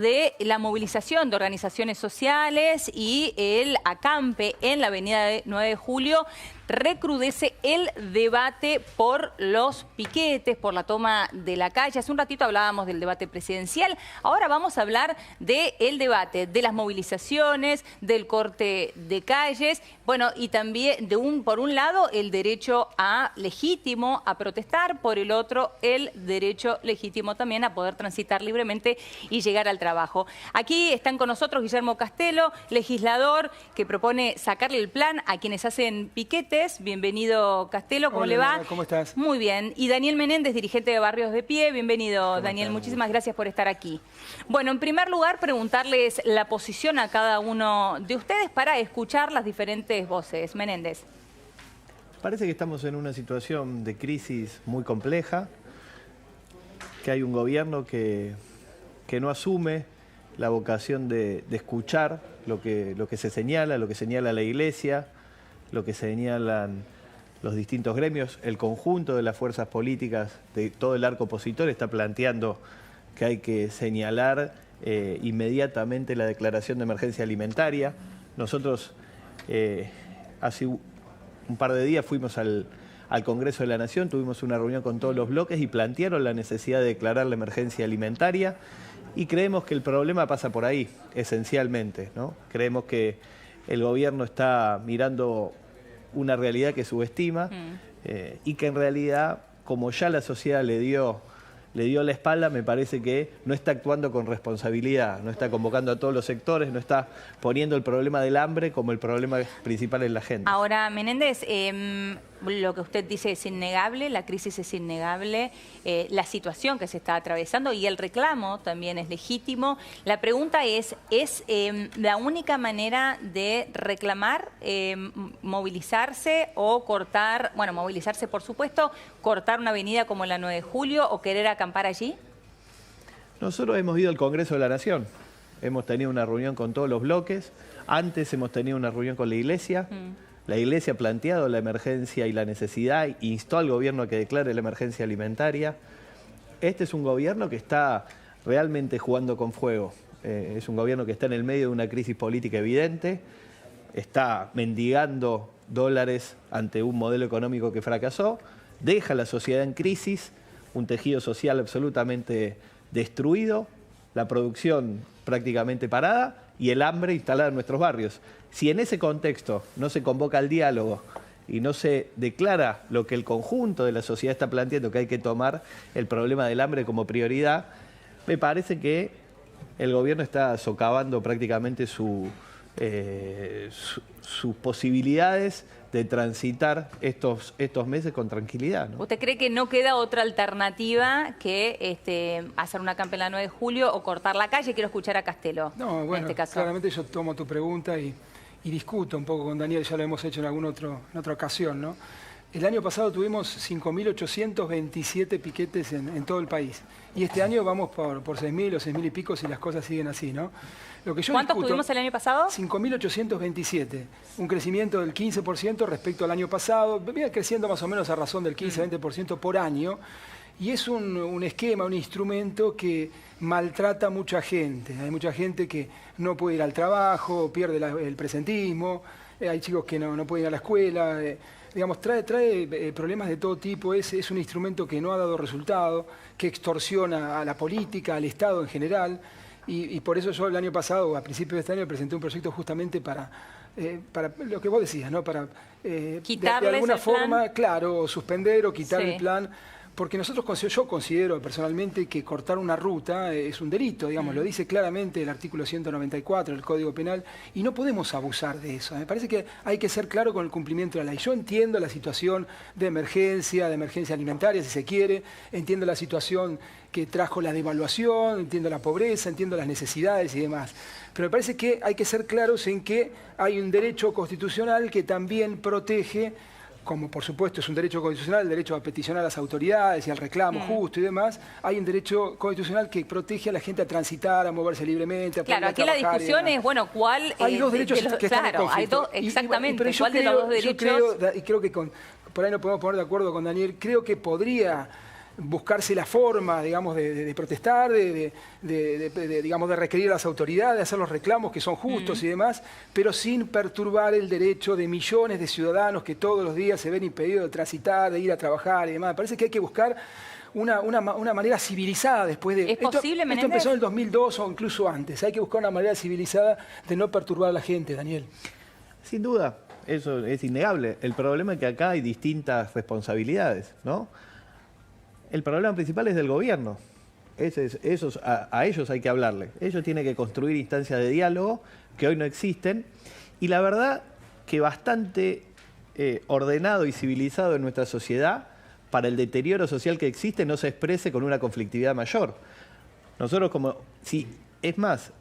de la movilización de organizaciones sociales y el acampe en la avenida 9 de Julio, recrudece el debate por los piquetes, por la toma de la calle. Hace un ratito hablábamos del debate presidencial, ahora vamos a hablar del debate de las movilizaciones, del corte de calles, bueno, y también por un lado el derecho legítimo a protestar, por el otro el derecho legítimo también a poder transitar libremente y llegar al trabajo. Aquí están con nosotros Guillermo Castelo, legislador que propone sacarle el plan a quienes hacen piquetes. Bienvenido, Castelo, ¿cómo le va? Hola, ¿cómo estás? Muy bien. Y Daniel Menéndez, dirigente de Barrios de Pie. Bienvenido, Daniel. Estás? Muchísimas gracias por estar aquí. Bueno, en primer lugar, preguntarles la posición a cada uno de ustedes para escuchar las diferentes voces. Menéndez. Parece que estamos en una situación de crisis muy compleja, que hay un gobierno que no asume la vocación de escuchar lo que se señala, lo que señala la Iglesia, lo que señalan los distintos gremios. El conjunto de las fuerzas políticas de todo el arco opositor está planteando que hay que señalar inmediatamente la declaración de emergencia alimentaria. Nosotros hace un par de días fuimos al Congreso de la Nación, tuvimos una reunión con todos los bloques y plantearon la necesidad de declarar la emergencia alimentaria y creemos que el problema pasa por ahí, esencialmente, ¿no? Creemos que el gobierno está mirando una realidad que subestima y que en realidad, como ya la sociedad le dio la espalda, me parece que no está actuando con responsabilidad, no está convocando a todos los sectores, no está poniendo el problema del hambre como el problema principal en la agenda. Ahora, Menéndez, lo que usted dice es innegable, la crisis es innegable, la situación que se está atravesando y el reclamo también es legítimo. La pregunta ¿es la única manera de reclamar, movilizarse o cortar, bueno, movilizarse por supuesto, cortar una avenida como la 9 de Julio o querer acampar allí? Nosotros hemos ido al Congreso de la Nación, hemos tenido una reunión con todos los bloques, antes hemos tenido una reunión con la Iglesia. La Iglesia ha planteado la emergencia y la necesidad, instó al gobierno a que declare la emergencia alimentaria. Este es un gobierno que está realmente jugando con fuego. Es un gobierno que está en el medio de una crisis política evidente, está mendigando dólares ante un modelo económico que fracasó, deja a la sociedad en crisis, un tejido social absolutamente destruido, la producción prácticamente parada y el hambre instalada en nuestros barrios. Si en ese contexto no se convoca al diálogo y no se declara lo que el conjunto de la sociedad está planteando, que hay que tomar el problema del hambre como prioridad, me parece que el gobierno está socavando prácticamente sus posibilidades de transitar estos meses con tranquilidad, ¿no? ¿Usted cree que no queda otra alternativa que hacer una acampe en la 9 de Julio o cortar la calle? Quiero escuchar a Castelo. No, bueno, en este caso. Claramente yo tomo tu pregunta y discuto un poco con Daniel, ya lo hemos hecho en en otra ocasión, ¿no? El año pasado tuvimos 5.827 piquetes en todo el país. Y este año vamos por 6.000 o 6.000 y pico si las cosas siguen así, ¿no? Lo que yo ¿Cuántos discuto, tuvimos el año pasado? 5.827. Un crecimiento del 15% respecto al año pasado. Viene creciendo más o menos a razón del 15-20% por año. Y es un esquema, un instrumento que maltrata a mucha gente. Hay mucha gente que no puede ir al trabajo, pierde el presentismo. Hay chicos que no pueden ir a la escuela. Digamos, trae problemas de todo tipo. Es un instrumento que no ha dado resultado, que extorsiona a la política, al Estado en general. Y por eso yo el año pasado, a principios de este año, presenté un proyecto justamente para lo que vos decías, ¿no? Para de alguna forma, claro, suspender o quitar el plan. Porque yo considero personalmente que cortar una ruta es un delito, digamos, lo dice claramente el artículo 194 del Código Penal, y no podemos abusar de eso. Me parece que hay que ser claro con el cumplimiento de la ley. Yo entiendo la situación de emergencia alimentaria, si se quiere, entiendo la situación que trajo la devaluación, entiendo la pobreza, entiendo las necesidades y demás. Pero me parece que hay que ser claros en que hay un derecho constitucional que también protege, como por supuesto es un derecho constitucional, el derecho a peticionar a las autoridades y al reclamo justo y demás, hay un derecho constitucional que protege a la gente a transitar, a moverse libremente, a poder aquí la discusión es, bueno, ¿cuál? Hay dos derechos que están en conflicto. Hay dos, exactamente, pero ¿cuál de los dos derechos? Yo creo que por ahí nos podemos poner de acuerdo con Daniel, creo que podría buscarse la forma, digamos, de protestar, digamos, de requerir a las autoridades, de hacer los reclamos que son justos y demás, pero sin perturbar el derecho de millones de ciudadanos que todos los días se ven impedidos de transitar, de ir a trabajar y demás. Me parece que hay que buscar una manera civilizada después de... ¿Es posible, esto empezó en el 2002 o incluso antes. Hay que buscar una manera civilizada de no perturbar a la gente, Daniel. Sin duda, eso es innegable. El problema es que acá hay distintas responsabilidades, ¿no? El problema principal es del gobierno. A ellos hay que hablarle. Ellos tienen que construir instancias de diálogo que hoy no existen. Y la verdad que bastante ordenado y civilizado en nuestra sociedad para el deterioro social que existe no se exprese con una conflictividad mayor. Nosotros es más,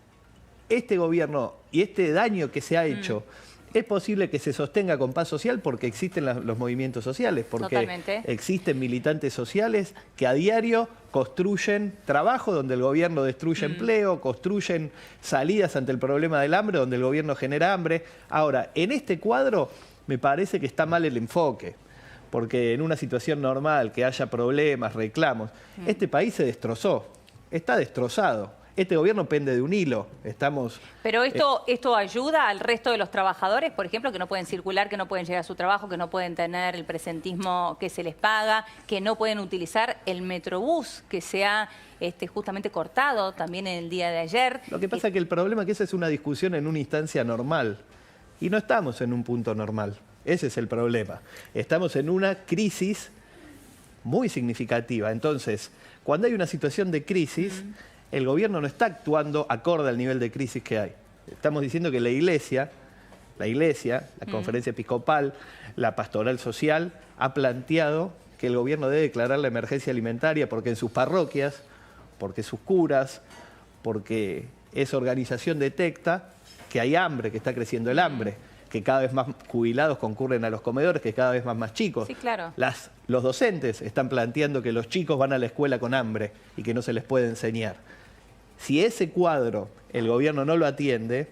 este gobierno y este daño que se ha hecho, es posible que se sostenga con paz social porque existen los movimientos sociales, porque Totalmente. Existen militantes sociales que a diario construyen trabajo donde el gobierno destruye empleo, construyen salidas ante el problema del hambre donde el gobierno genera hambre. Ahora, en este cuadro me parece que está mal el enfoque, porque en una situación normal, que haya problemas, reclamos, este país se destrozó, está destrozado. Este gobierno pende de un hilo. Pero esto ayuda al resto de los trabajadores, por ejemplo, que no pueden circular, que no pueden llegar a su trabajo, que no pueden tener el presentismo que se les paga, que no pueden utilizar el Metrobús, que se ha justamente cortado también en el día de ayer. Lo que pasa es que el problema es que esa es una discusión en una instancia normal. Y no estamos en un punto normal. Ese es el problema. Estamos en una crisis muy significativa. Entonces, cuando hay una situación de crisis, el gobierno no está actuando acorde al nivel de crisis que hay. Estamos diciendo que la Iglesia, la Conferencia Episcopal, la Pastoral Social, ha planteado que el gobierno debe declarar la emergencia alimentaria porque en sus parroquias, porque sus curas, porque esa organización detecta que hay hambre, que está creciendo el hambre, que cada vez más jubilados concurren a los comedores, que cada vez más chicos. Sí, claro. Los docentes están planteando que los chicos van a la escuela con hambre y que no se les puede enseñar. Si ese cuadro el gobierno no lo atiende,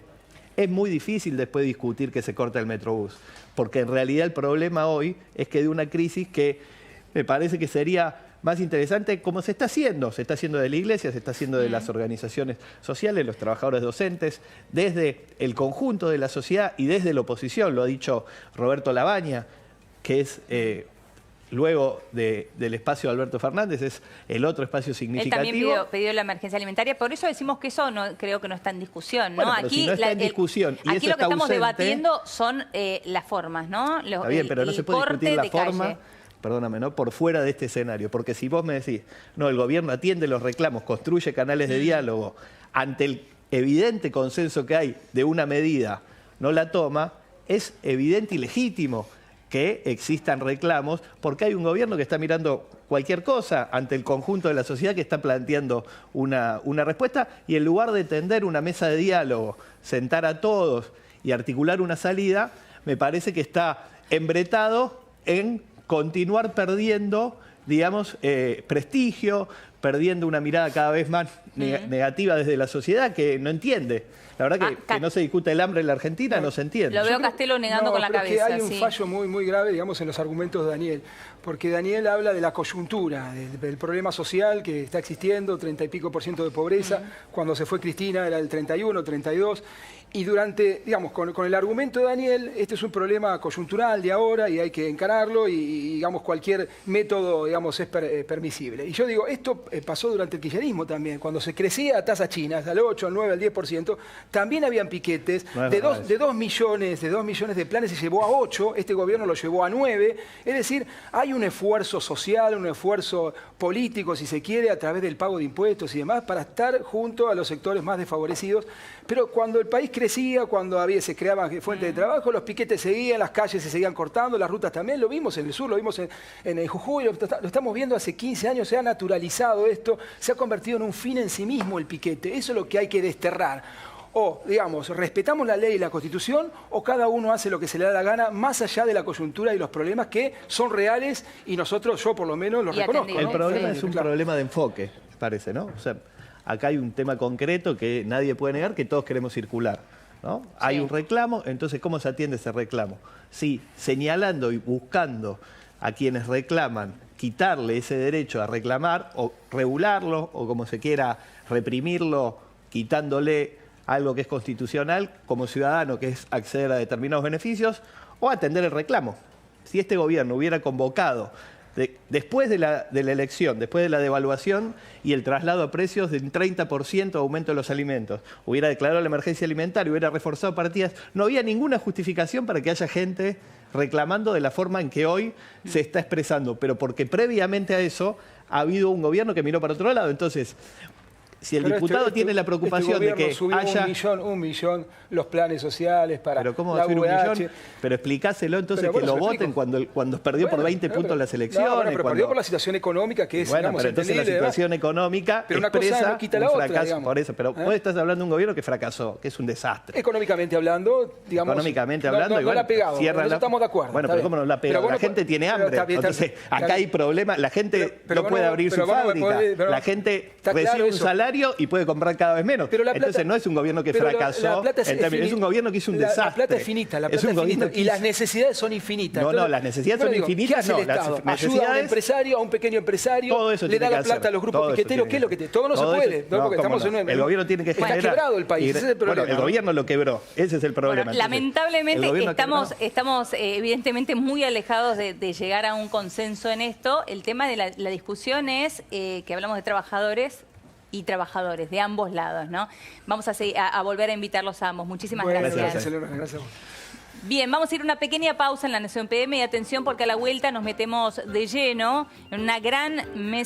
es muy difícil después discutir que se corta el Metrobús, porque en realidad el problema hoy es que de una crisis que me parece que sería más interesante como se está haciendo de la Iglesia, se está haciendo de las organizaciones sociales, los trabajadores docentes, desde el conjunto de la sociedad y desde la oposición, lo ha dicho Roberto Labaña, que es... luego del espacio de Alberto Fernández, es el otro espacio significativo. Él también pidió la emergencia alimentaria, por eso decimos que eso creo que no está en discusión, ¿no? Bueno, pero si no está en discusión y aquí eso lo que está estamos ausente, debatiendo son las formas, ¿no? Está bien, pero no se puede discutir la forma, perdóname, ¿no? Por fuera de este escenario, porque si vos me decís, no, el gobierno atiende los reclamos, construye canales de diálogo, ante el evidente consenso que hay de una medida, no la toma, es evidente y legítimo que existan reclamos, porque hay un gobierno que está mirando cualquier cosa ante el conjunto de la sociedad que está planteando una respuesta, y en lugar de tender una mesa de diálogo, sentar a todos y articular una salida, me parece que está embretado en continuar perdiendo, digamos, prestigio, perdiendo una mirada cada vez más negativa desde la sociedad que no entiende. La verdad que no se discute el hambre en la Argentina, no se entiende. Lo veo Castelo negando con la cabeza. Hay un fallo muy grave, digamos, en los argumentos de Daniel, porque Daniel habla de la coyuntura, del problema social que está existiendo, 30 y pico % de pobreza, cuando se fue Cristina era el 31, 32, y durante, digamos, con el argumento de Daniel, este es un problema coyuntural de ahora y hay que encararlo y digamos, cualquier método, digamos, es permisible. Y yo digo, esto pasó durante el kirchnerismo también, cuando se crecía a tasas chinas, al 8, al 9, al 10%, también habían piquetes, de 2 millones de planes se llevó a 8, este gobierno lo llevó a 9, es decir, hay un esfuerzo social, un esfuerzo político, si se quiere, a través del pago de impuestos y demás, para estar junto a los sectores más desfavorecidos, pero cuando el país crecía, cuando se creaban fuentes de trabajo, los piquetes seguían, las calles se seguían cortando, las rutas también, lo vimos en el sur, lo vimos en Jujuy, lo estamos viendo hace 15 años, se ha naturalizado esto, se ha convertido en un fin en sí mismo el piquete, eso es lo que hay que desterrar. O, digamos, respetamos la ley y la Constitución, o cada uno hace lo que se le da la gana, más allá de la coyuntura y los problemas que son reales y nosotros, yo por lo menos, los reconozco, ¿no? El problema es un problema de enfoque, parece, ¿no? O sea, acá hay un tema concreto que nadie puede negar, que todos queremos circular, ¿no? Sí. Hay un reclamo, entonces, ¿cómo se atiende ese reclamo? Sí, señalando y buscando a quienes reclaman quitarle ese derecho a reclamar o regularlo o como se quiera reprimirlo, quitándole algo que es constitucional como ciudadano, que es acceder a determinados beneficios, o atender el reclamo. Si este gobierno hubiera convocado después de la elección, después de la devaluación y el traslado a precios de un 30% aumento de los alimentos, hubiera declarado la emergencia alimentaria, hubiera reforzado partidas, no había ninguna justificación para que haya gente reclamando de la forma en que hoy se está expresando, pero porque previamente a eso ha habido un gobierno que miró para otro lado. Entonces, si el diputado tiene la preocupación de que haya... un millón los planes sociales para ¿Pero cómo va la a subir un UH? millón? Pero explicáselo entonces, Pero que bueno, lo voten cuando perdió por 20 puntos las elecciones. Pero perdió por la situación económica que es, bueno, digamos, pero entonces la situación económica pero una cosa expresa no quita un la otra, fracaso. digamos. Por eso, pero vos estás hablando de un gobierno que fracasó, que es un desastre. Económicamente hablando, digamos... Económicamente hablando, no y bueno, la ha pegado, cierra eso estamos de acuerdo. Bueno, pero ¿cómo no la ha pegado? La gente tiene hambre. Entonces, acá hay problemas. La gente no puede abrir su fábrica. La gente recibe un salario y puede comprar cada vez menos. Entonces no es un gobierno que fracasó, es un gobierno que hizo un desastre. La plata es finita, y las necesidades son infinitas. No, las necesidades son infinitas. ¿Qué hace el Estado? Ayuda a un empresario, a un pequeño empresario, todo eso le da la plata a los grupos piqueteros. ¿Qué es lo que todo no se puede? Porque estamos en el gobierno tiene que generar... Está quebrado el país, ese es el problema. Bueno, el gobierno lo quebró, ese es el problema. Bueno, lamentablemente estamos evidentemente muy alejados de llegar a un consenso en esto. El tema de la discusión es que hablamos de trabajadores y trabajadores de ambos lados, ¿no? Vamos a volver a invitarlos a ambos. Muchísimas gracias. Gracias. Bien, vamos a ir a una pequeña pausa en La Nación PM y atención porque a la vuelta nos metemos de lleno en una gran mesa